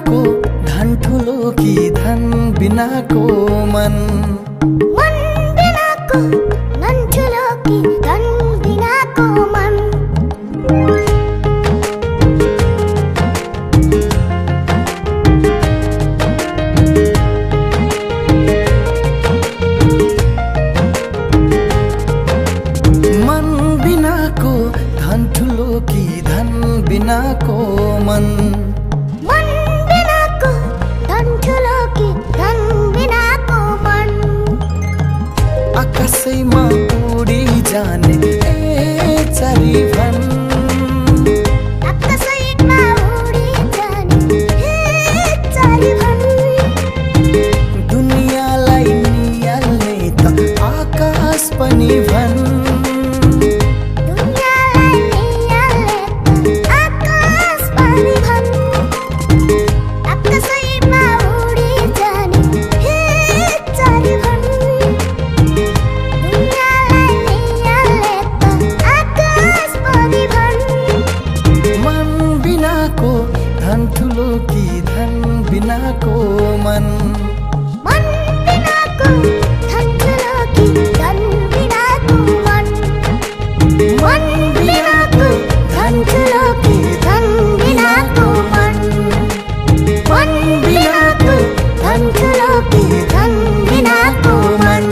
बिनाको धन ठुलो कि धन बिनाको मन मन बिनाको धन ठुलो कि धन बिनाको मन मन बिनाको धन ठुलो कि धन बिनाको मन मन बिनाको धन ठुलो कि धन बिनाको मन आकाशैमा उडी जाने चारी भन आकाशैमा उडी जाने चारी भन दुनियाँलाई नियाल्ने त आकाश पनि भन धन ठुलो कि धन बिनाको मन मन बिनाको धन ठुलो कि धन बिनाको मन मन बिनाको धन ठुलो कि धन बिनाको मन मन बिनाको धन ठुलो कि धन बिनाको मन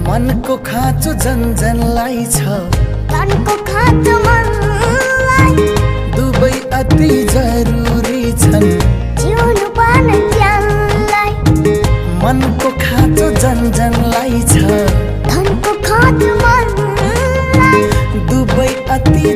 मनको खाँचो जनजनलाई छ धनको खाँचो मनलाई दुवै अति जरुरी छन् जिउनु पर्ने ज्यानलाई मनको खाँचो जनजनलाई छ धनको खाँचो मनलाई दुवै अति